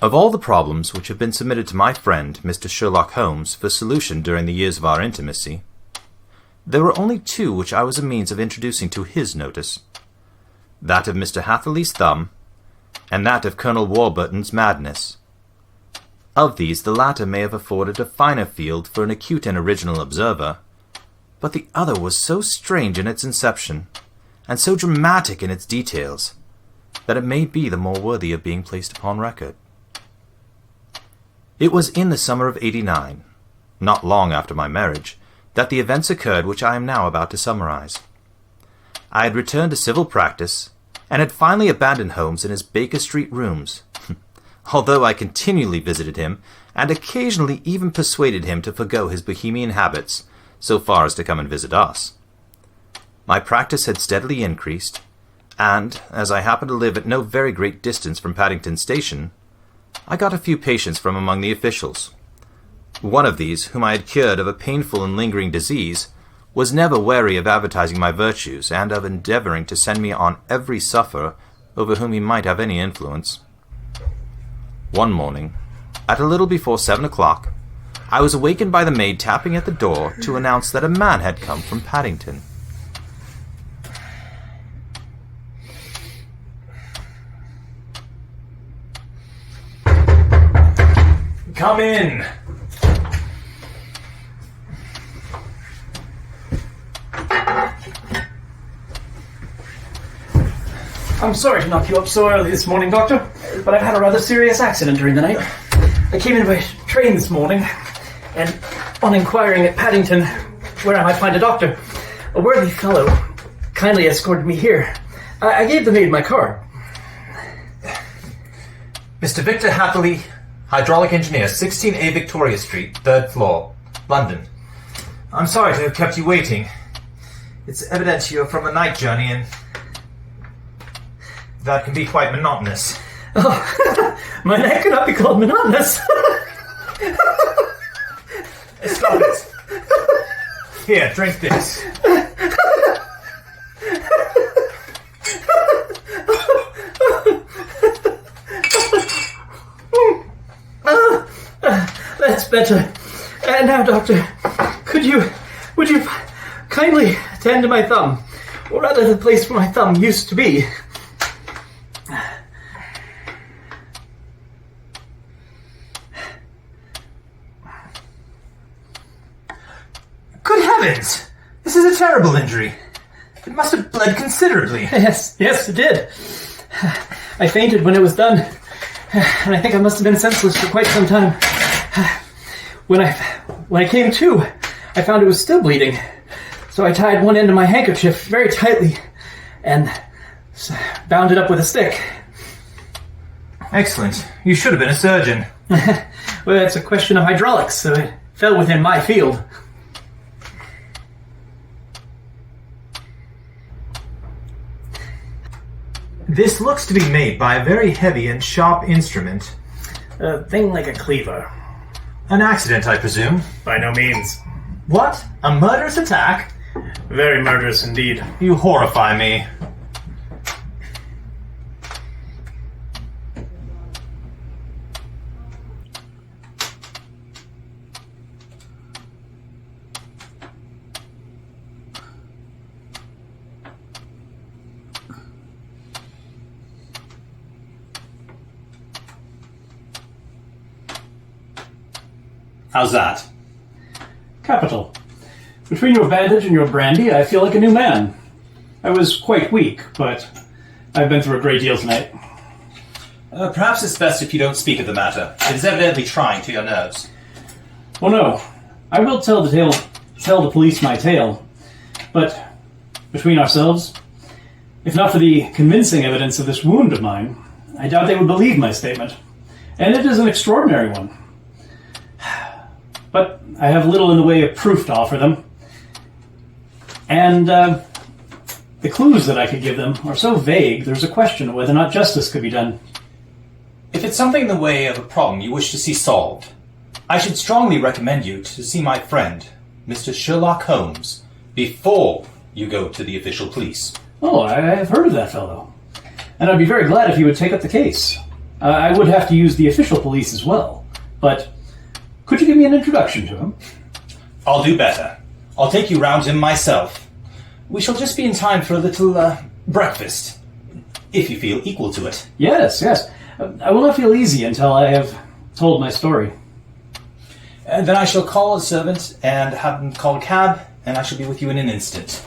Of all the problems which have been submitted to my friend, Mr. Sherlock Holmes, for solution during the years of our intimacy, there were only two which I was a means of introducing to his notice. That of Mr. Hatherly's thumb, and that of Colonel Warburton's madness. Of these, the latter may have afforded a finer field for an acute and original observer, but the other was so strange in its inception, and so dramatic in its details, that it may be the more worthy of being placed upon record. It was in the summer of '89, not long after my marriage, that the events occurred which I am now about to summarize. I had returned to civil practice, and had finally abandoned Holmes in his Baker Street rooms, although I continually visited him, and occasionally even persuaded him to forego his bohemian habits, so far as to come and visit us. My practice had steadily increased, and, as I happened to live at no very great distance from Paddington Station, I got a few patients from among the officials. One of these, whom I had cured of a painful and lingering disease, was never weary of advertising my virtues, and of endeavouring to send me on every sufferer over whom he might have any influence. One morning, at a little before 7 o'clock, I was awakened by the maid tapping at the door to announce that a man had come from Paddington. Come in! I'm sorry to knock you up so early this morning, Doctor, but I've had a rather serious accident during the night. I came in by train this morning, and on inquiring at Paddington where I might find a doctor, a worthy fellow kindly escorted me here. I gave the maid my card. Mr. Victor Hatherly, hydraulic engineer, 16A Victoria Street, 3rd floor, London. I'm sorry to have kept you waiting. It's evident you're from a night journey, and that can be quite monotonous. Oh, my night cannot be called monotonous. Stop it. Here, drink this. That's better. And now, Doctor, would you kindly attend to my thumb, or rather the place where my thumb used to be? Good heavens! This is a terrible injury. It must have bled considerably. Yes, it did. I fainted when it was done, and I think I must have been senseless for quite some time. When I came to, I found it was still bleeding, so I tied one end of my handkerchief very tightly and bound it up with a stick. Excellent. You should have been a surgeon. Well, it's a question of hydraulics, so it fell within my field. This looks to be made by a very heavy and sharp instrument. A thing like a cleaver. An accident, I presume? By no means. What? A murderous attack? Very murderous indeed. You horrify me. How's that? Capital. Between your bandage and your brandy, I feel like a new man. I was quite weak, but I've been through a great deal tonight. Perhaps it's best if you don't speak of the matter. It is evidently trying to your nerves. Oh no, I will tell the police my tale, but between ourselves, if not for the convincing evidence of this wound of mine, I doubt they would believe my statement, and it is an extraordinary one. But I have little in the way of proof to offer them, and the clues that I could give them are so vague there's a question of whether or not justice could be done. If it's something in the way of a problem you wish to see solved, I should strongly recommend you to see my friend, Mr. Sherlock Holmes, before you go to the official police. Oh, I have heard of that fellow, and I'd be very glad if you would take up the case. I would have to use the official police as well, but could you give me an introduction to him? I'll do better. I'll take you round him myself. We shall just be in time for a little breakfast, if you feel equal to it. Yes. I will not feel easy until I have told my story. And then I shall call a servant and have him call a cab, and I shall be with you in an instant.